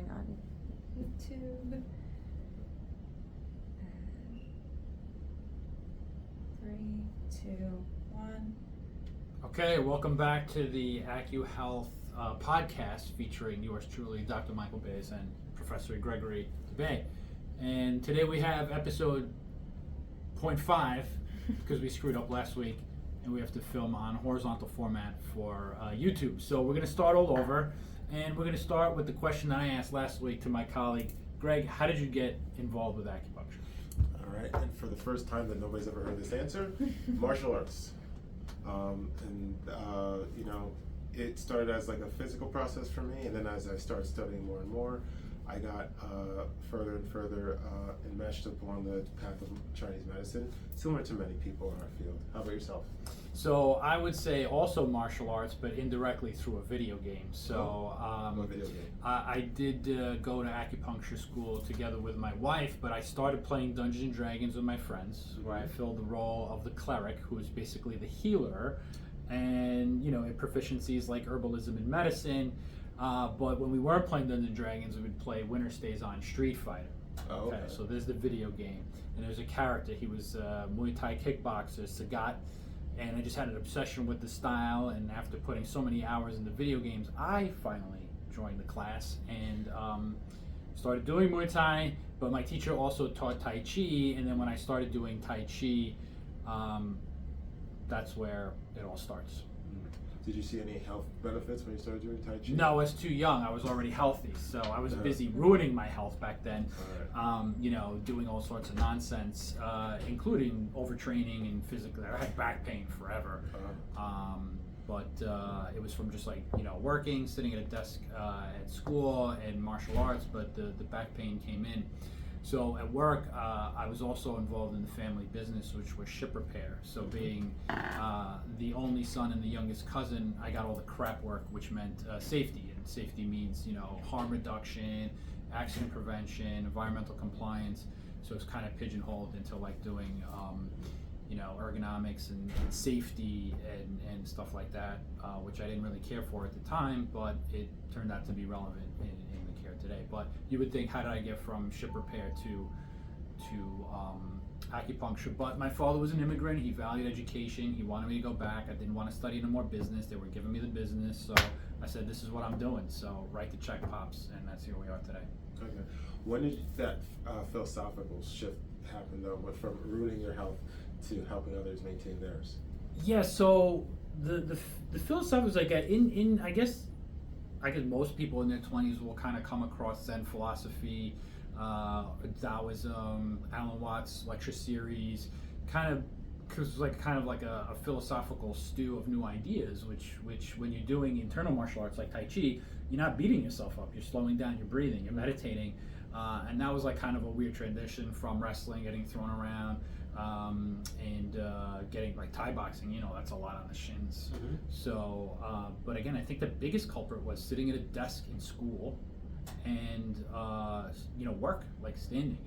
going on YouTube. And 3, 2, 1. Okay, welcome back to the AcuHealth podcast featuring yours truly, Dr. Michael Beys and Professor Gregory Dube. And today we have episode 0.5 because we screwed up last week and we have to film on horizontal format for YouTube. So we're going to start all over, and we're going to start with the question that I asked last week to my colleague, Greg. How did you get involved with acupuncture? All right, and for the first time that nobody's ever heard this answer, martial arts. It started as like a physical process for me, and then as I started studying more and more, I got further and further enmeshed up along the path of Chinese medicine, similar to many people in our field. How about yourself? So I would say also martial arts, but indirectly through a video game. So What video game? I did go to acupuncture school together with my wife, but I started playing Dungeons and Dragons with my friends, where I filled the role of the cleric, who is basically the healer, and in proficiencies like herbalism and medicine. But when we weren't playing Dungeons and Dragons, we would play Winter Stays On Street Fighter. Oh, okay. So there's the video game, and there's a character. He was a Muay Thai kickboxer, Sagat, and I just had an obsession with the style. And after putting so many hours in the video games, I finally joined the class and started doing Muay Thai. But my teacher also taught Tai Chi, and then when I started doing Tai Chi, that's where it all starts. Did you see any health benefits when you started doing Tai Chi? No, I was too young. I was already healthy, so I was busy ruining my health back then. Doing all sorts of nonsense, including overtraining and physically. I had back pain forever, but it was from just working, sitting at a desk at school, and martial arts. But the back pain came in. So at work, I was also involved in the family business, which was ship repair. So being the only son and the youngest cousin, I got all the crap work, which meant safety. And safety means, harm reduction, accident prevention, environmental compliance. So it's kind of pigeonholed into doing, ergonomics and safety and stuff like that, which I didn't really care for at the time, but it turned out to be relevant in the care today. But you would think, how did I get from ship repair to acupuncture? But my father was an immigrant. He valued education. He wanted me to go back. I didn't want to study no more business. They were giving me the business, so I said, this is what I'm doing. So write the check, pops, and that's here we are today. Okay. When did that philosophical shift happen, though, from ruining your health to helping others maintain theirs? Yeah, so the philosophy was I guess most people in their 20s will kind of come across Zen philosophy, Taoism, Alan Watts lecture series, because a philosophical stew of new ideas, which when you're doing internal martial arts like Tai Chi, you're not beating yourself up, you're slowing down, you're breathing, you're meditating, and that was kind of a weird transition from wrestling, getting thrown around, and getting Thai boxing, that's a lot on the shins. Mm-hmm. So, but again, I think the biggest culprit was sitting at a desk in school and, work, standing,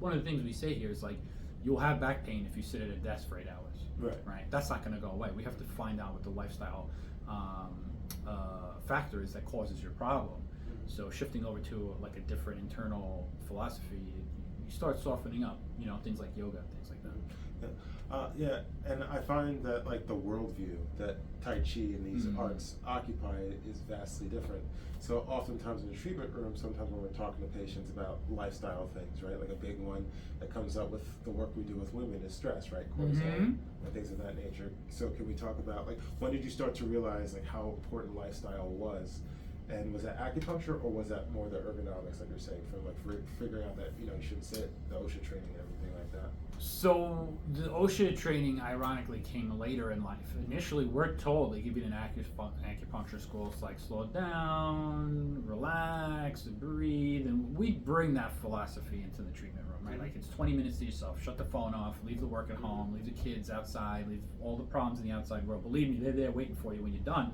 one of the things we say here is you'll have back pain if you sit at a desk for 8 hours. Right? That's not going to go away. We have to find out what the lifestyle factor is that causes your problem. So shifting over to a different internal philosophy, you start softening up, things like yoga, things like that. And I find that the worldview that Tai Chi and these arts occupy is vastly different. So oftentimes in the treatment room, sometimes when we're talking to patients about lifestyle things, right? A big one that comes up with the work we do with women is stress, right? Cortisol and things of that nature. So can we talk about when did you start to realize how important lifestyle was? And was that acupuncture, or was that more the ergonomics, like you're saying, from figuring out that you should sit, the OSHA training, and everything like that? So the OSHA training, ironically, came later in life. Initially, we're told, they give you an acupuncture school, it's slow down, relax, breathe, and we bring that philosophy into the treatment room, right? It's 20 minutes to yourself. Shut the phone off, leave the work at home, leave the kids outside, leave all the problems in the outside world. Believe me, they're there waiting for you when you're done.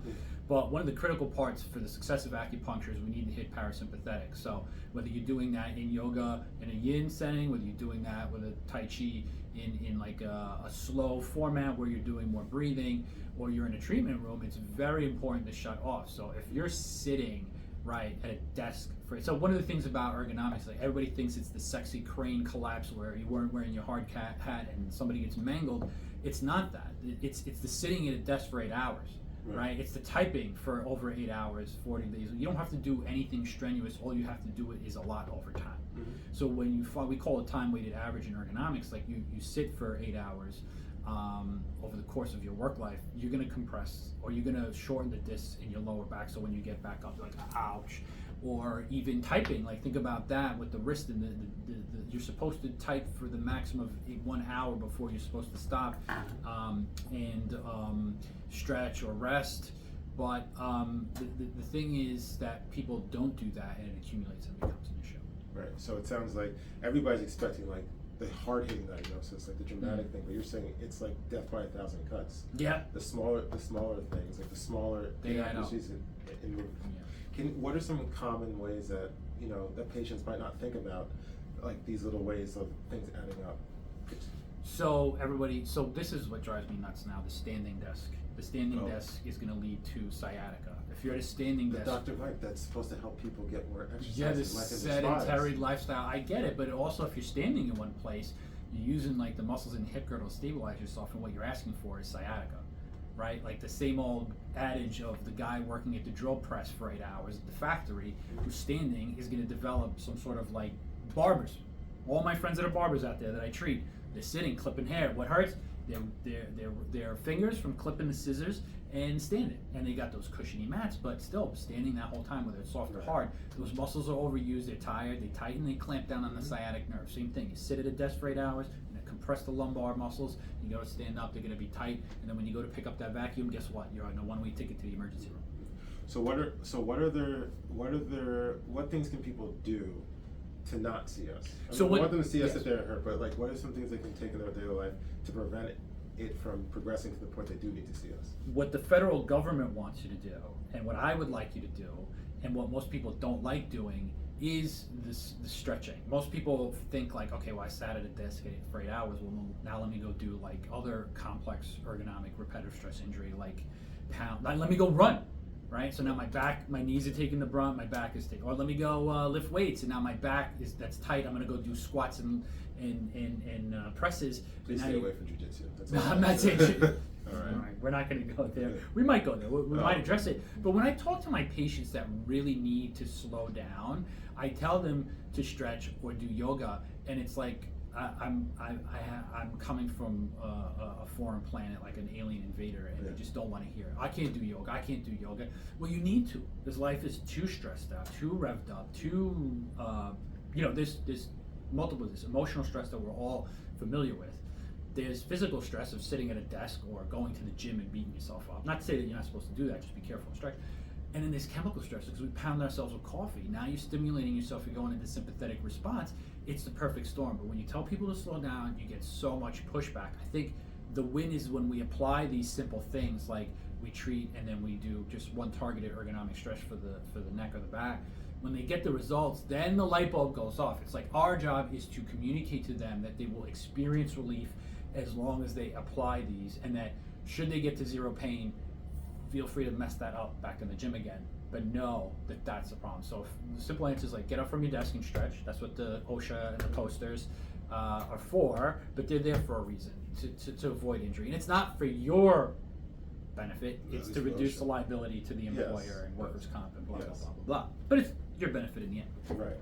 But one of the critical parts for the success of acupuncture is we need to hit parasympathetic. So whether you're doing that in yoga in a yin setting, whether you're doing that with a Tai Chi in a slow format where you're doing more breathing, or you're in a treatment room, it's very important to shut off. So if you're sitting right, at a desk. So one of the things about ergonomics, like everybody thinks it's the sexy crane collapse where you weren't wearing your hard hat and somebody gets mangled. It's not that. It's the sitting at a desk for 8 hours, right? It's the typing for over 8 hours, 40 days. You don't have to do anything strenuous. All you have to do is a lot over time. So when we call it time-weighted average in ergonomics, like you sit for 8 hours over the course of your work life, you're going to compress or you're going to shorten the discs in your lower back. So when you get back up, you're like, ouch. Or even typing, like think about that with the wrist and the you're supposed to type for the maximum of 1 hour before you're supposed to stop and stretch or rest. But the thing is that people don't do that, and it accumulates and becomes an issue. Right. So it sounds like everybody's expecting like the hard-hitting diagnosis, like the dramatic thing, but you're saying it's like death by 1,000 cuts. Yeah. The smaller things, like the smaller inaccuracies in movement. What are some common ways that that patients might not think about, like these little ways of things adding up? So this is what drives me nuts now: the standing desk. The standing desk is going to lead to sciatica. If you're at a standing desk, Dr. Mike, that's supposed to help people get more exercise. Yeah, the sedentary lifestyle. I get it, but also if you're standing in one place, you're using like the muscles in the hip girdle to stabilize yourself, and what you're asking for is sciatica. Right? Like the same old adage of the guy working at the drill press for 8 hours at the factory who's standing is going to develop some sort of like barbers. All my friends that are barbers out there that I treat, they're sitting clipping hair. What hurts? Their fingers from clipping the scissors and standing. And they got those cushiony mats, but still standing that whole time, whether it's soft or hard, those muscles are overused, they're tired, they tighten, they clamp down on the sciatic nerve. Same thing, you sit at a desk for 8 hours, compress the lumbar muscles, you go to stand up, they're going to be tight, and then when you go to pick up that vacuum, guess what? You're on a one-way ticket to the emergency room. So what things can people do to not see us? I want them to see us if they're hurt, but like what are some things they can take in their daily life to prevent it from progressing to the point they do need to see us? What the federal government wants you to do, and what I would like you to do, and what most people don't like doing, is the stretching. Most people think like, okay, well I sat at a desk for 8 hours, well now let me go do like other complex ergonomic repetitive stress injury like let me go run, right? So now my knees are taking the brunt, my back is taking, or let me go lift weights, and now my back that's tight, I'm gonna go do squats and presses. Please stay away from jiu-jitsu. No, I'm not saying shit. All right. We're not going to go there. We might go there. We might address it. But when I talk to my patients that really need to slow down, I tell them to stretch or do yoga, and it's like I'm coming from a foreign planet, like an alien invader, and they just don't want to hear it. I can't do yoga. I can't do yoga. Well, you need to. This life is too stressed out, too revved up, too there's multiple this emotional stress that we're all familiar with. There's physical stress of sitting at a desk or going to the gym and beating yourself up. Not to say that you're not supposed to do that, just be careful and stretch. And then there's chemical stress because we pound ourselves with coffee. Now you're stimulating yourself, you're going into sympathetic response. It's the perfect storm. But when you tell people to slow down, you get so much pushback. I think the win is when we apply these simple things, like we treat and then we do just one targeted ergonomic stretch for the neck or the back. When they get the results, then the light bulb goes off. It's like our job is to communicate to them that they will experience relief as long as they apply these, and that should they get to zero pain, feel free to mess that up back in the gym again, but know that that's the problem. So the simple answer is like get up from your desk and stretch. That's what the OSHA and the posters are for, but they're there for a reason, to avoid injury. And it's not for your benefit, it's to reduce the liability to the employer and workers' comp and blah, blah, blah, blah, blah. But it's your benefit in the end. Right.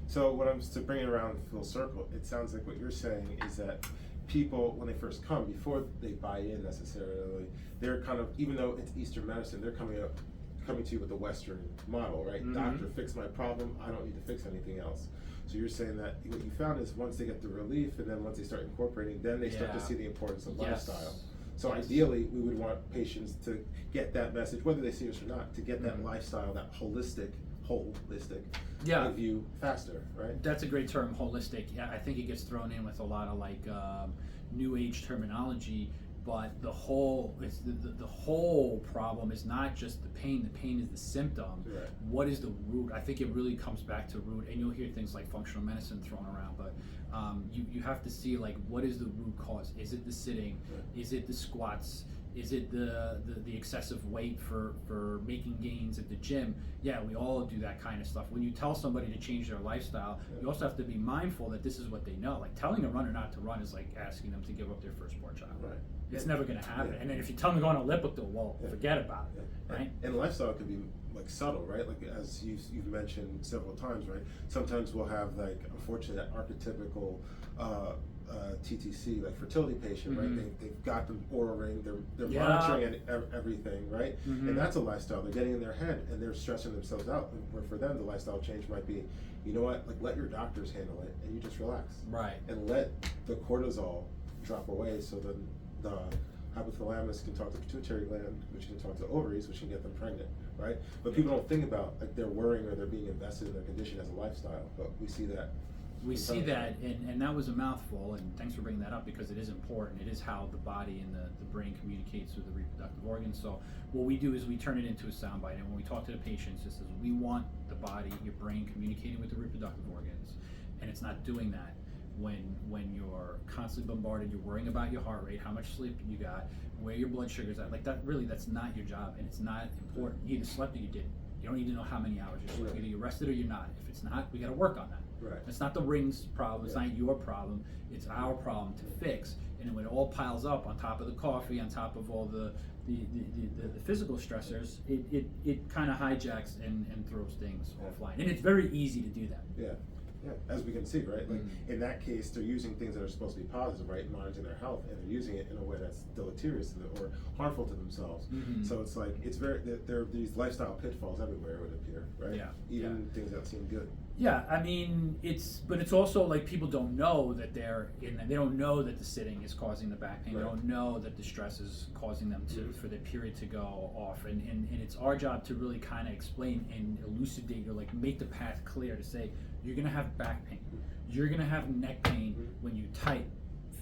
So to bring it around full circle, it sounds like what you're saying is that people, when they first come, before they buy in necessarily, they're kind of, even though it's Eastern medicine, they're coming to you with the Western model, right? Mm-hmm. Doctor, fix my problem, I don't need to fix anything else. So you're saying that what you found is once they get the relief, and then once they start incorporating, then they start to see the importance of lifestyle. So ideally, we would want patients to get that message, whether they see us or not, to get that lifestyle, that holistic view faster, right? That's a great term, holistic. Yeah, I think it gets thrown in with a lot of like new age terminology, but the whole problem is not just the pain. The pain is the symptom. Right. What is the root? I think it really comes back to root, and you'll hear things like functional medicine thrown around, but you have to see like what is the root cause. Is it the sitting? Right. Is it the squats? Is it the excessive weight for making gains at the gym? Yeah, we all do that kind of stuff. When you tell somebody to change their lifestyle, you also have to be mindful that this is what they know. Like telling a runner not to run is like asking them to give up their firstborn child. Right. It's never going to happen. Yeah. And then if you tell them to go on a elliptical, well, forget about it, right? And lifestyle can be like subtle, right? Like as you've mentioned several times, right? Sometimes we'll have like, unfortunately, that archetypical TTC, like fertility patient, right? They've got the Oura ring, they're monitoring everything, right? And that's a lifestyle. They're getting in their head and they're stressing themselves out. Where for them, the lifestyle change might be, you know what? Like let your doctors handle it, and you just relax, right? And let the cortisol drop away, so then the hypothalamus can talk to the pituitary gland, which can talk to ovaries, which can get them pregnant, right? But people don't think about like they're worrying or they're being invested in their condition as a lifestyle, but we see that. We see that, and that was a mouthful, and thanks for bringing that up because it is important. It is how the body and the brain communicates with the reproductive organs. So what we do is we turn it into a soundbite, and when we talk to the patients, it says we want the body, your brain communicating with the reproductive organs, and it's not doing that when you're constantly bombarded. You're worrying about your heart rate, how much sleep you got, where your blood sugar's at. Like that, really, that's not your job, and it's not important. You either slept or you didn't. You don't need to know how many hours you slept. Either you're rested or you're not. If it's not, we got to work on that. Right. It's not the ring's problem. It's not your problem. It's our problem to fix. And when it all piles up on top of the coffee, on top of all the physical stressors, it kind of hijacks and throws things offline. And it's very easy to do that. Yeah. Yeah, as we can see, right? Like in that case, they're using things that are supposed to be positive, right? Monitoring their health, and they're using it in a way that's deleterious to them or harmful to themselves. So it's like there are these lifestyle pitfalls everywhere, it would appear, right? Yeah. Even things that seem good. Yeah, I mean, but it's also like people don't know that they don't know that the sitting is causing the back pain. They don't know that the stress is causing them for their period to go off. And it's our job to really kind of explain and elucidate or like make the path clear to say, you're gonna have back pain. You're gonna have neck pain when you type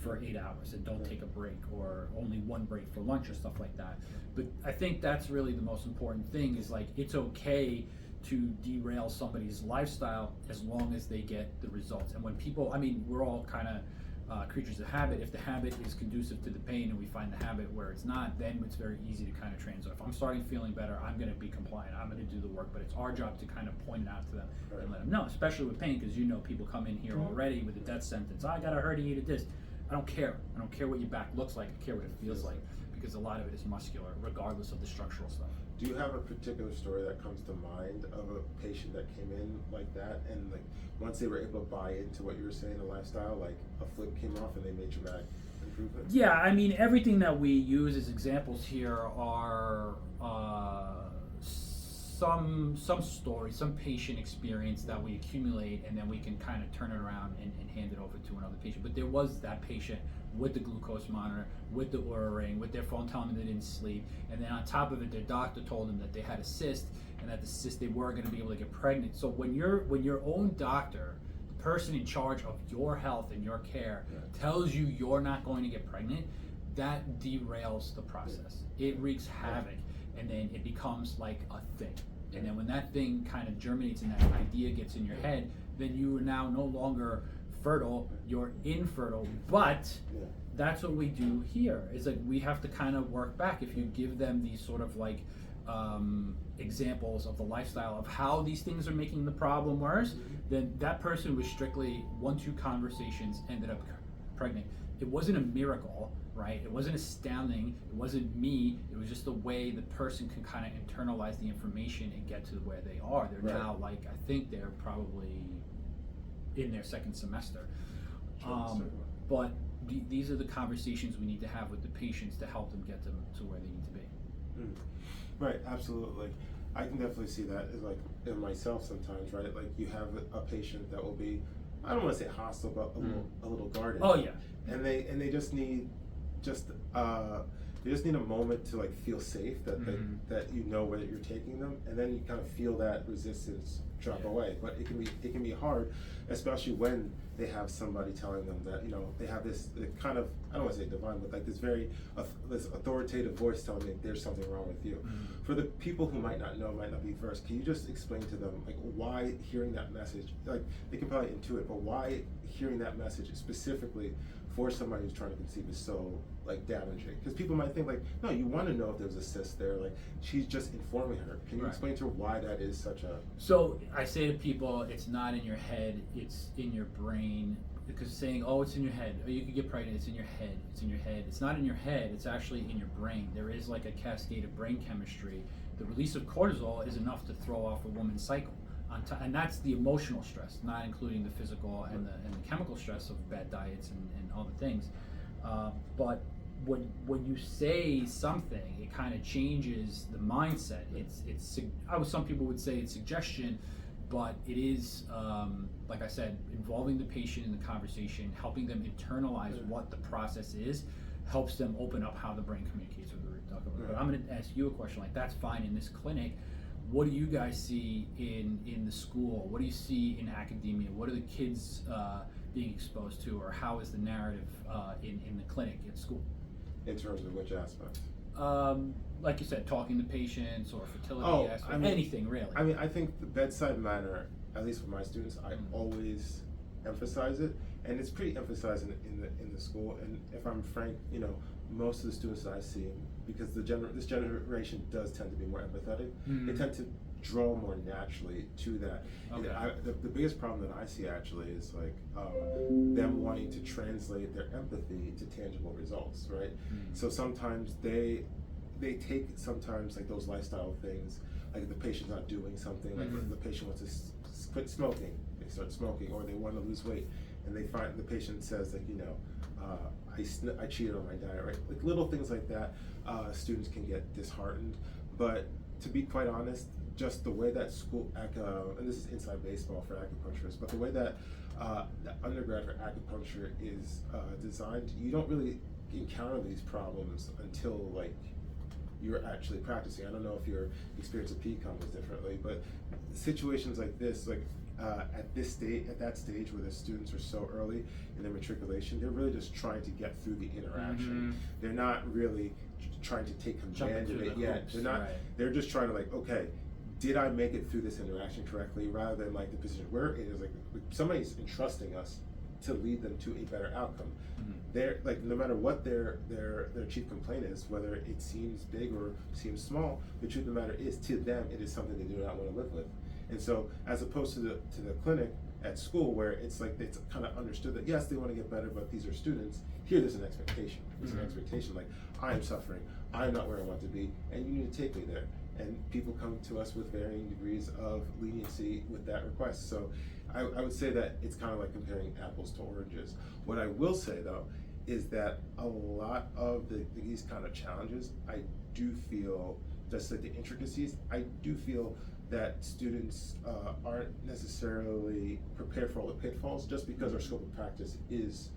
for 8 hours and don't take a break, or only one break for lunch or stuff like that. But I think that's really the most important thing is like, it's okay to derail somebody's lifestyle as long as they get the results. And when people, I mean, we're all kind of creatures of habit. If the habit is conducive to the pain and we find the habit where it's not, then it's very easy to kind of transfer. If I'm starting feeling better, I'm going to be compliant. I'm going to do the work, but it's our job to kind of point it out to them and let them know, especially with pain, because people come in here already with a death sentence. I got a herniated disc. I don't care. I don't care what your back looks like. I care what it feels like, because a lot of it is muscular, regardless of the structural stuff. Do you have a particular story that comes to mind of a patient that came in like that, and like once they were able to buy into what you were saying, the lifestyle, like a flip came off and they made dramatic improvements? Yeah, I mean, everything that we use as examples here are some story, some patient experience that we accumulate, and then we can kind of turn it around and hand it over to another patient. But there was that patient with the glucose monitor, with the Oura ring, with their phone telling them they didn't sleep, and then on top of it, their doctor told them that they had a cyst, and that the cyst, they weren't going to be able to get pregnant. So when your own doctor, the person in charge of your health and your care, tells you you're not going to get pregnant, that derails the process. It wreaks havoc, and then it becomes like a thing. And then when that thing kind of germinates and that idea gets in your head, then you are now no longer fertile, you're infertile. But that's what we do here. Is like we have to kind of work back. If you give them these sort of like examples of the lifestyle of how these things are making the problem worse, then that person was strictly 1-2 conversations, ended up pregnant. It wasn't a miracle, right? It wasn't astounding. It wasn't me. It was just the way the person can kind of internalize the information and get to where they are. They're now like, I think they're probably in their second semester. But these are the conversations we need to have with the patients to help them get them to where they need to be. Right, absolutely. I can definitely see that as like in myself sometimes, right? Like you have a patient that will be, I don't want to say hostile, but a little guarded. Oh yeah. And they just need they just need a moment to like feel safe that that you know where you're taking them, and then you kind of feel that resistance drop away. But it can be hard, especially when they have somebody telling them that they have this kind of, I don't want to say divine, but like this very this authoritative voice telling me there's something wrong with you. For the people who might not know, might not be versed, can you just explain to them like why hearing that message, like they can probably intuit, but why hearing that message specifically for somebody who's trying to conceive is so like damaging, because people might think like, no, you want to know if there's a cyst there. Like, she's just informing her. Can you Right. explain to her why that is such a? So I say to people, it's not in your head, it's in your brain. Because saying, oh, it's in your head, or you could get pregnant, it's in your head, it's in your head. It's not in your head, it's actually in your brain. There is like a cascade of brain chemistry. The release of cortisol is enough to throw off a woman's cycle. And that's the emotional stress, not including the physical and the chemical stress of bad diets and all the things. But when you say something, it kind of changes the mindset. Some people would say it's suggestion, but it is, like I said, involving the patient in the conversation, helping them internalize what the process is, helps them open up how the brain communicates with the root duct. But I'm going to ask you a question, like, that's fine in this clinic. What do you guys see in the school? What do you see in academia? What are the kids being exposed to, or how is the narrative in the clinic at school? In terms of which aspect? Like you said, talking to patients or fertility aspect, anything really. I mean, I think the bedside manner, at least for my students, I always emphasize it, and it's pretty emphasized in the school. And if I'm frank, most of the students that I see, because this generation does tend to be more empathetic, they tend to draw more naturally to that. Okay. The biggest problem that I see actually is like them wanting to translate their empathy to tangible results, right? So sometimes they take sometimes like those lifestyle things, like if the patient's not doing something, like if the patient wants to quit smoking, they start smoking, or they want to lose weight, and they find the patient says like, I cheated on my diet, right? Like little things like that, students can get disheartened. But to be quite honest, just the way that school, and this is inside baseball for acupuncturists, but the way that the undergrad for acupuncture is designed, you don't really encounter these problems until like you're actually practicing. I don't know if your experience at PCOM was differently, but situations like this, like at that stage where the students are so early in their matriculation, they're really just trying to get through the interaction. They're not really trying to take command of it yet. They're not. Right. They're just trying to like, okay, did I make it through this interaction correctly? Rather than like the position we're in is like somebody's entrusting us to lead them to a better outcome. They're like, no matter what their chief complaint is, whether it seems big or seems small, the truth of the matter is, to them, it is something they do not want to live with. And so, as opposed to the clinic at school, where it's like it's kind of understood that yes, they want to get better, but these are students. Here, there's an expectation. There's an expectation like, I am suffering, I am not where I want to be, and you need to take me there. And people come to us with varying degrees of leniency with that request. So I would say that it's kind of like comparing apples to oranges. What I will say though is that a lot of these kind of challenges, I do feel, just like the intricacies, I do feel that students aren't necessarily prepared for all the pitfalls, just because our scope of practice is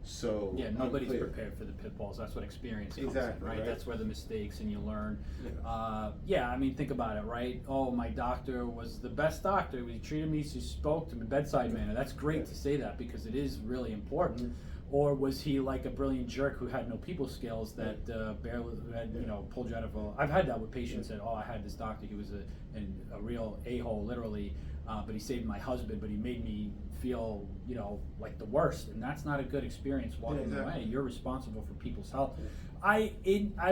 so nobody's unclear. Prepared for the pitfalls. That's what experience comes Exactly, in, right? That's where the mistakes and you learn. Yeah. I mean, think about it, right? Oh, my doctor was the best doctor. He treated me, he spoke to me bedside manner. That's great to say that, because it is really important. Or was he like a brilliant jerk who had no people skills that barely had, pulled you out of a... I've had that with patients that, I had this doctor, he was a real a-hole, literally, but he saved my husband, but he made me feel, like the worst, and that's not a good experience walking away. You're responsible for people's health. I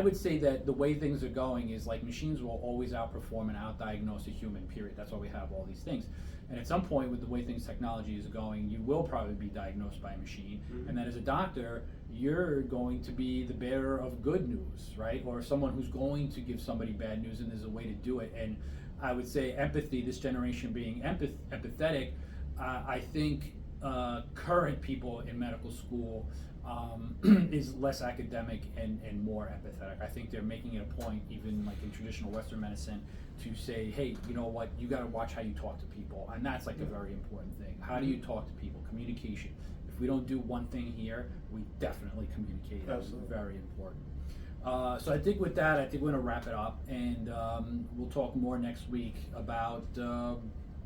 would say that the way things are going is like machines will always outperform and outdiagnose a human, period. That's why we have all these things. And at some point, with the way technology is going, you will probably be diagnosed by a machine. And then as a doctor, you're going to be the bearer of good news, right? Or someone who's going to give somebody bad news, and there's a way to do it. And I would say empathy, this generation being empathetic, I think current people in medical school is less academic and more empathetic. I think they're making it a point, even like in traditional Western medicine, to say, hey, you know what, you got to watch how you talk to people, and that's like a very important thing. How do you talk to people? Communication. If we don't do one thing here, we definitely communicate. That's very important. So I think with that, I think we're going to wrap it up, and we'll talk more next week about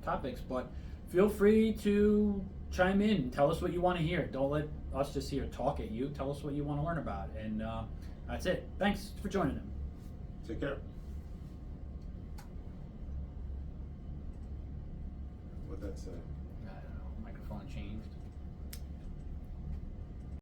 topics, but feel free to chime in and tell us what you want to hear. Don't let us just here talk at you. Tell us what you want to learn about, and that's it. Thanks for joining them. Take care. What'd that say? I don't know. Microphone changed.